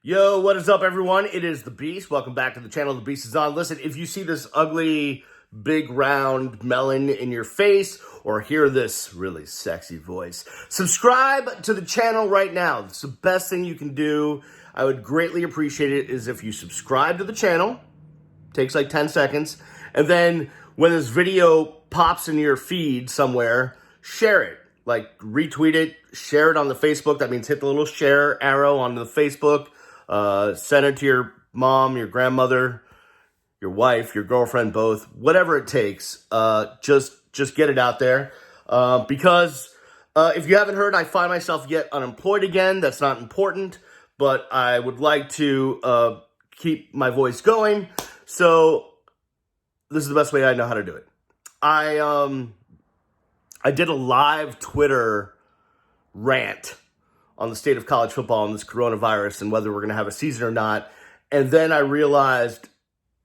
Yo, what is up, everyone? It is The Beast. Welcome back to the channel. The Beast is on. Listen, if you see this ugly, big, round melon in your face or hear this really sexy voice, subscribe to the channel right now. It's the best thing you can do. I would greatly appreciate it is if you subscribe to the channel. Takes like 10 seconds. And then when this video pops in your feed somewhere, share it. Like, retweet it, share it on the Facebook. That means hit the little share arrow on the Facebook. Send it to your mom, your grandmother, your wife, your girlfriend, both, whatever it takes. Just get it out there. Because if you haven't heard, I find myself yet unemployed again. That's not important, but I would like to keep my voice going. So this is the best way I know how to do it. I did a live Twitter rant on the state of college football and this coronavirus and whether we're going to have a season or not. And then I realized,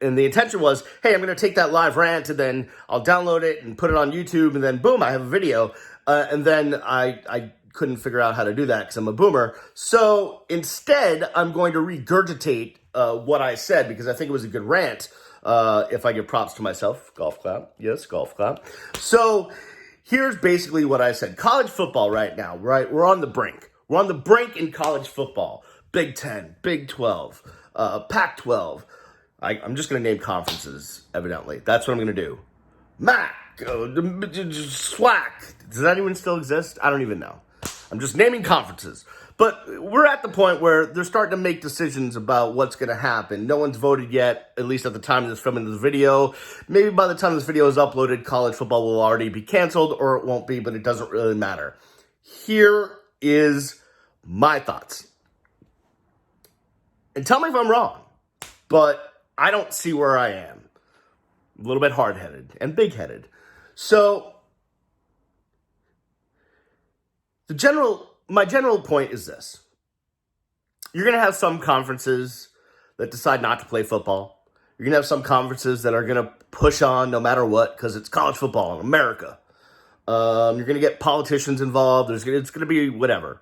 and the intention was, hey, I'm going to take that live rant and then I'll download it and put it on YouTube and then boom, I have a video. And then I couldn't figure out how to do that because I'm a boomer. So instead, I'm going to regurgitate what I said because I think it was a good rant. If I give props to myself, golf clap. Yes, golf clap. So here's basically what I said. College football right now, right? We're on the brink. We're on the brink in college football. Big 10, Big 12, Pac-12. I'm just going to name conferences, evidently. That's what I'm going to do. MAC, SWAC. Does that even still exist? I don't even know. I'm just naming conferences. But we're at the point where they're starting to make decisions about what's going to happen. No one's voted yet, at least at the time of this filming this video. Maybe by the time this video is uploaded, college football will already be canceled, or it won't be, but it doesn't really matter. Here is my thoughts. And tell me if I'm wrong, but I don't see where I am. A little bit hard-headed and big-headed. So my general point is this. You're going to have some conferences that decide not to play football. You're going to have some conferences that are going to push on no matter what because it's college football in America. You're going to get politicians involved. It's going to be whatever.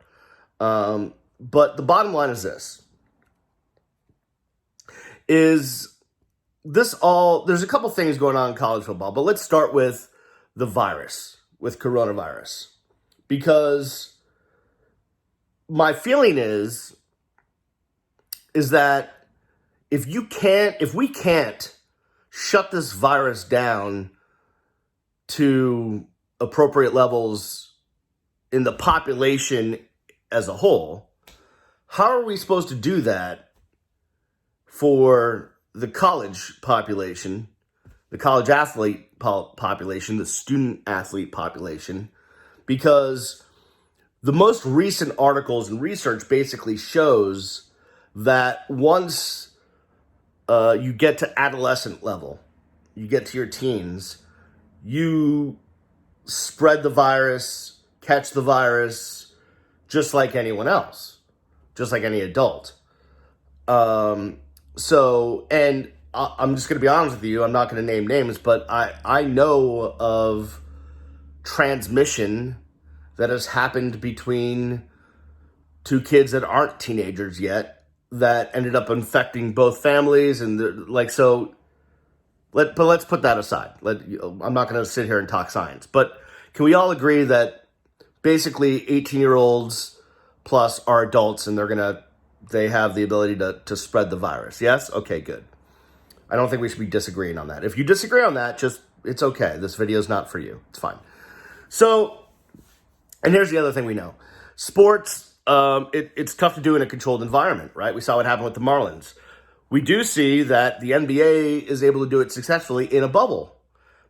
But the bottom line is this. There's a couple things going on in college football, but let's start with the virus, with coronavirus. Because my feeling is that if we can't shut this virus down to appropriate levels in the population as a whole, how are we supposed to do that for the college population, the college athlete population, the student athlete population? Because the most recent articles and research basically shows that once you get to adolescent level, you get to your teens, you spread the virus, catch the virus, just like anyone else, just like any adult. And I'm just going to be honest with you, I'm not going to name names, but I know of transmission that has happened between two kids that aren't teenagers yet that ended up infecting both families. And let's put that aside. I'm not going to sit here and talk science, but can we all agree that basically 18-year-olds plus are adults and they have the ability to spread the virus? Yes? Okay, good. I don't think we should be disagreeing on that. If you disagree on that, it's okay. This video is not for you. It's fine. So, and here's the other thing we know. Sports, it's tough to do in a controlled environment, right? We saw what happened with the Marlins. We do see that the NBA is able to do it successfully in a bubble.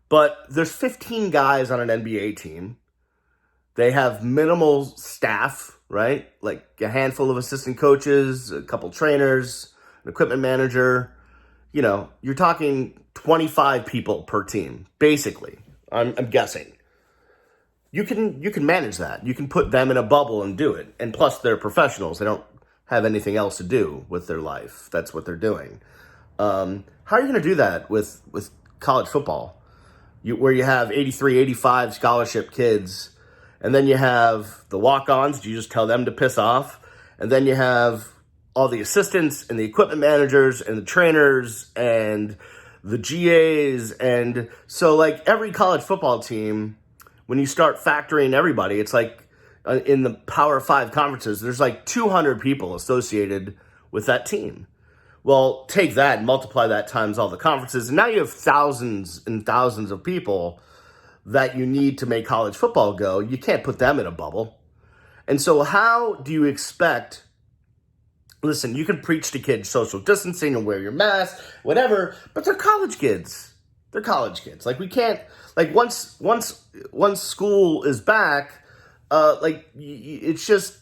But there's 15 guys on an NBA team. They have minimal staff, right? Like a handful of assistant coaches, a couple trainers, an equipment manager. You know, you're talking 25 people per team, basically. I'm guessing. You can manage that. You can put them in a bubble and do it. And plus, they're professionals. They don't have anything else to do with their life. That's what they're doing. How are you going to do that with college football? Where you have 83, 85 scholarship kids, and then you have the walk-ons. Do you just tell them to piss off? And then you have all the assistants and the equipment managers and the trainers and the GAs. And so like every college football team, when you start factoring everybody, it's like in the Power 5 conferences, there's like 200 people associated with that team. Well, take that and multiply that times all the conferences, and now you have thousands and thousands of people that you need to make college football go. You can't put them in a bubble. And so how do you expect, listen, you can preach to kids social distancing and wear your mask, whatever, but they're college kids. They're college kids. Like we can't, like once school is back, it's just,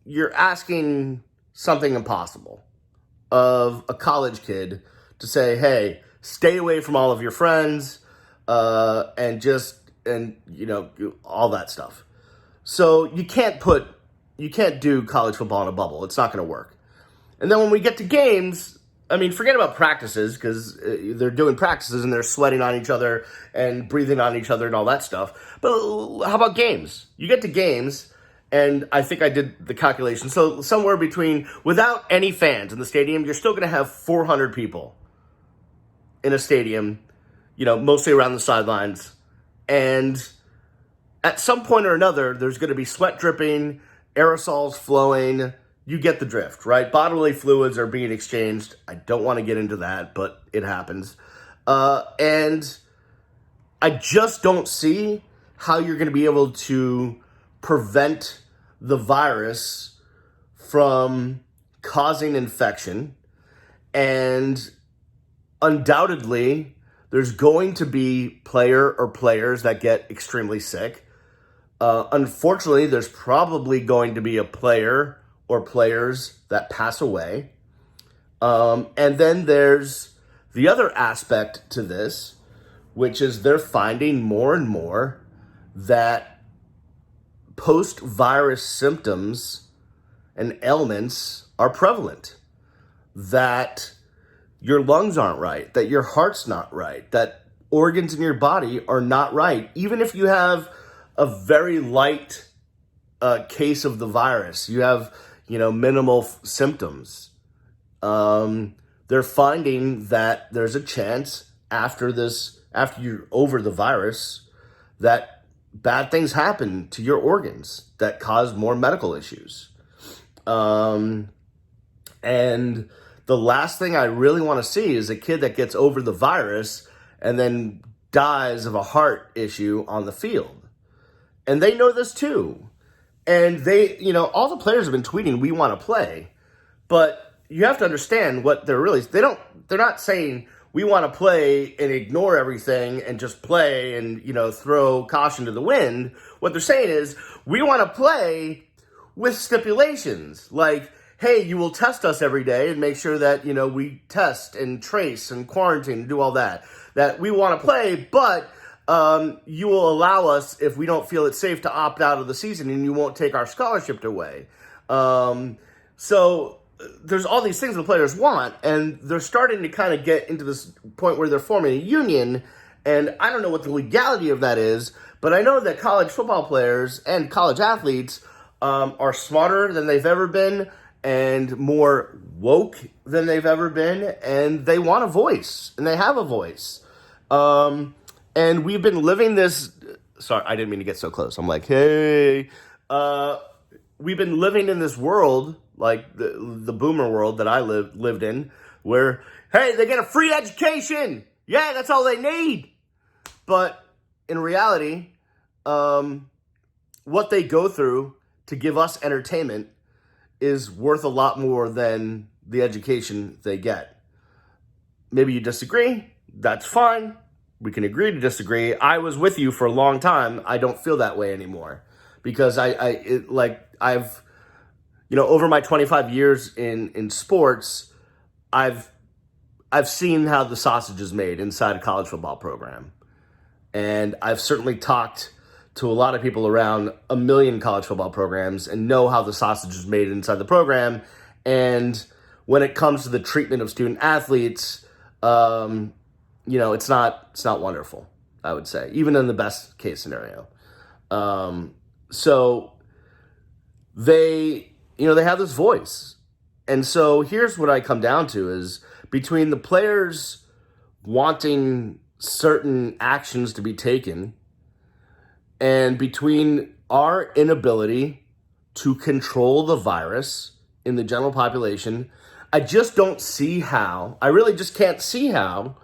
you're asking something impossible of a college kid to say, hey, stay away from all of your friends, and all that stuff. So you can't do college football in a bubble. It's not going to work. And then when we get to games, I mean, forget about practices, because they're doing practices and they're sweating on each other and breathing on each other and all that stuff. But how about games? You get to games, and I think I did the calculation. So somewhere between, without any fans in the stadium, you're still going to have 400 people in a stadium, mostly around the sidelines. And at some point or another, there's going to be sweat dripping, aerosols flowing. You get the drift, right? Bodily fluids are being exchanged. I don't want to get into that, but it happens. And I just don't see how you're going to be able to prevent the virus from causing infection. And undoubtedly, there's going to be player or players that get extremely sick. Unfortunately, there's probably going to be a player or players that pass away. And then there's the other aspect to this, which is they're finding more and more that post-virus symptoms and ailments are prevalent. That your lungs aren't right, that your heart's not right, that organs in your body are not right. Even if you have a very light case of the virus, you have, minimal symptoms. They're finding that there's a chance after you're over the virus, that bad things happen to your organs that cause more medical issues. And the last thing I really want to see is a kid that gets over the virus and then dies of a heart issue on the field. And they know this too. And they, all the players have been tweeting, we want to play. But you have to understand what they're not saying we want to play and ignore everything and just play and, throw caution to the wind. What they're saying is we want to play with stipulations like, hey, you will test us every day and make sure that, we test and trace and quarantine and do all that. That we want to play, but you will allow us, if we don't feel it's safe, to opt out of the season, and you won't take our scholarship away. So there's all these things the players want, and they're starting to kind of get into this point where they're forming a union, and I don't know what the legality of that is, but I know that college football players and college athletes are smarter than they've ever been and more woke than they've ever been, and they want a voice, and they have a voice. And we've been living this, sorry, I didn't mean to get so close. I'm like, hey, we've been living in this world, like the boomer world that I lived in, where, hey, they get a free education. Yeah, that's all they need. But in reality, what they go through to give us entertainment is worth a lot more than the education they get. Maybe you disagree. That's fine. We can agree to disagree. I was with you for a long time. I don't feel that way anymore because I've over my 25 years in sports, I've seen how the sausage is made inside a college football program. And I've certainly talked to a lot of people around a million college football programs and know how the sausage is made inside the program. And when it comes to the treatment of student athletes, it's not wonderful, I would say, even in the best case scenario. So they have this voice, And so here's what I come down to is between the players wanting certain actions to be taken and between our inability to control the virus in the general population, I just don't see how, I really just can't see how.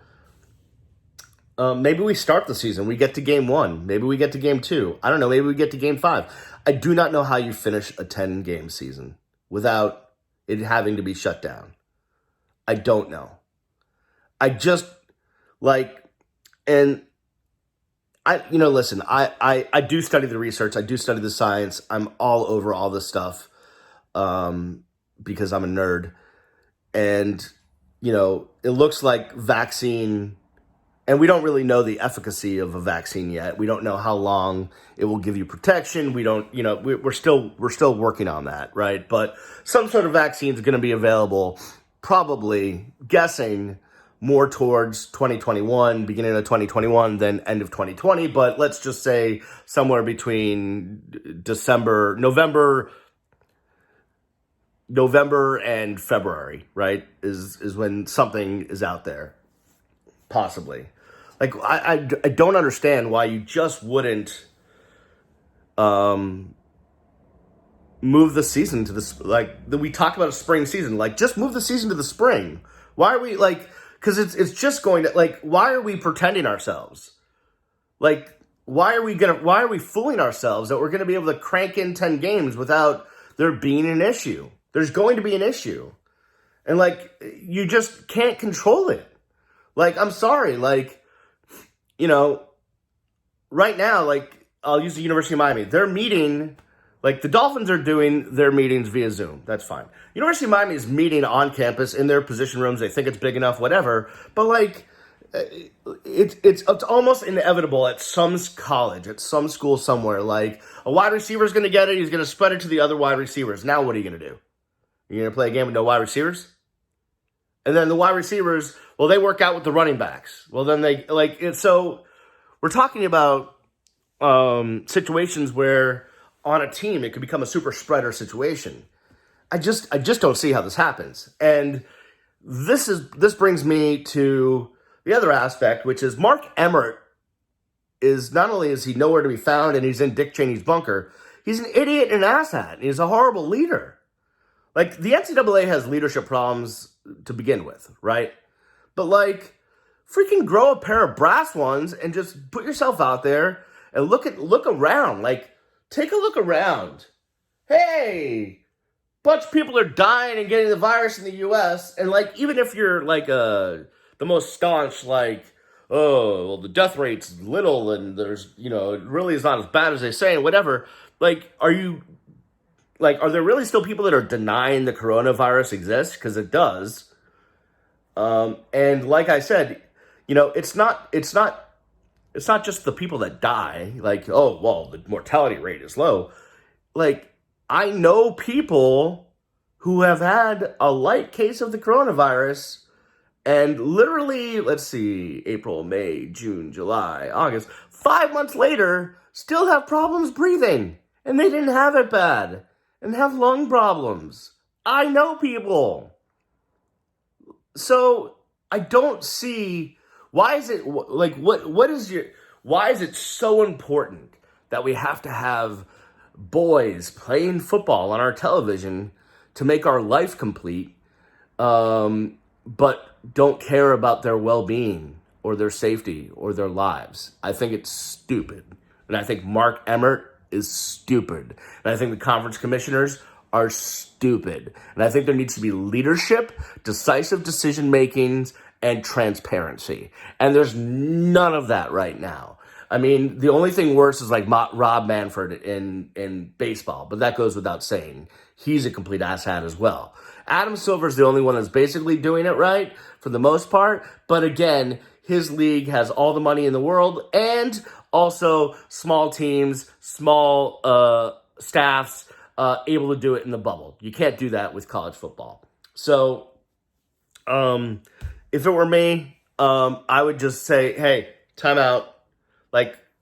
Maybe we start the season, we get to game 1, maybe we get to game 2, I don't know, maybe we get to game 5. I do not know how you finish a 10-game season without it having to be shut down. I don't know. I just, and listen, I do study the research. I do study the science. I'm all over all this stuff because I'm a nerd. And, it looks like vaccine, and we don't really know the efficacy of a vaccine yet. We don't know how long it will give you protection. We don't, we're still working on that, right? But some sort of vaccine is going to be available, probably guessing more towards 2021, beginning of 2021 than end of 2020. But let's just say somewhere between November and February, right? Is when something is out there, possibly. Like I don't understand why you just wouldn't move the season to this. We talk about a spring season, just move the season to the spring. Why are we because it's just going to, why are we pretending ourselves? Why are we fooling ourselves that we're going to be able to crank in 10 games without there being an issue? There's going to be an issue. And you just can't control it. I'm sorry, right now, I'll use the University of Miami. They're meeting, the Dolphins are doing their meetings via Zoom. That's fine. University of Miami is meeting on campus in their position rooms. They think it's big enough, whatever. But it's almost inevitable at some college, at some school somewhere. A wide receiver is going to get it. He's going to spread it to the other wide receivers. Now what are you going to do? You're going to play a game with no wide receivers? And then the wide receivers, well, they work out with the running backs. Well, then so we're talking about situations where on a team it could become a super spreader situation. I just don't see how this happens. And this brings me to the other aspect, which is Mark Emmert is not only is he nowhere to be found and he's in Dick Cheney's bunker, he's an idiot and an asshat. He's a horrible leader. The NCAA has leadership problems to begin with, right? But freaking grow a pair of brass ones and just put yourself out there and look around. Take a look around. Hey, bunch of people are dying and getting the virus in the U.S. And even if you're the most staunch, oh, well, the death rate's little and there's, it really is not as bad as they say and whatever. Are there really still people that are denying the coronavirus exists? Because it does. And like I said, it's not just the people that die. Oh, well, the mortality rate is low. I know people who have had a light case of the coronavirus and literally, let's see, April, May, June, July, August, 5 months later, still have problems breathing. And they didn't have it bad and have lung problems. I know people. So I don't see, why is it, why is it so important that we have to have boys playing football on our television to make our life complete, but don't care about their well-being or their safety or their lives? I think it's stupid. And I think Mark Emmert is stupid. And I think the conference commissioners are stupid. And I think there needs to be leadership, decisive decision makings, and transparency. And there's none of that right now. I mean, the only thing worse is Rob Manfred in baseball, but that goes without saying. He's a complete asshat as well. Adam Silver's the only one that's basically doing it right for the most part. But again, his league has all the money in the world and also small teams, small staffs, able to do it in the bubble. You can't do that with college football. So if it were me, I would just say, hey, time out.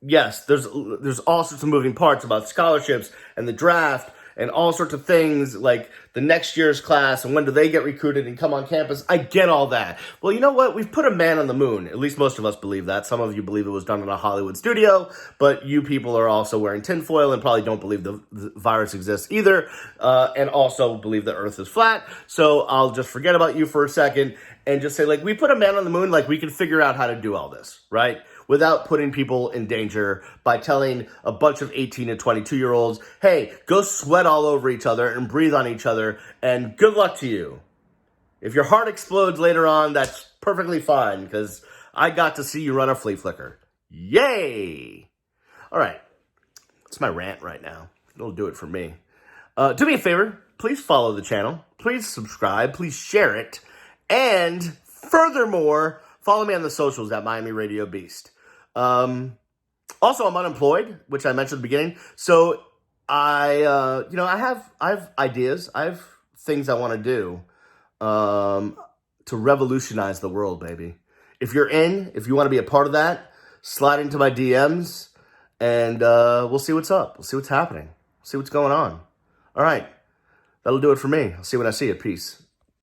Yes, there's all sorts of moving parts about scholarships and the draft and all sorts of things like the next year's class and when do they get recruited and come on campus. I get all that. Well, you know what? We've put a man on the moon. At least most of us believe that. Some of you believe it was done in a Hollywood studio, but you people are also wearing tinfoil and probably don't believe the virus exists either, and also believe the earth is flat. So I'll just forget about you for a second and just say, like, we put a man on the moon, like, we can figure out how to do all this, right? Without putting people in danger by telling a bunch of 18 and 22-year-olds, hey, go sweat all over each other and breathe on each other, and good luck to you. If your heart explodes later on, that's perfectly fine, because I got to see you run a flea flicker. Yay! All right, that's my rant right now. It'll do it for me. Do me a favor, please follow the channel. Please subscribe. Please share it. And furthermore, follow me on the socials at Miami Radio Beast. Also, I'm unemployed, which I mentioned at the beginning. So I have ideas. I have things I want to do to revolutionize the world, baby. If you want to be a part of that, slide into my DMs, and we'll see what's up. We'll see what's happening. See what's going on. All right. That'll do it for me. I'll see you when I see you. Peace.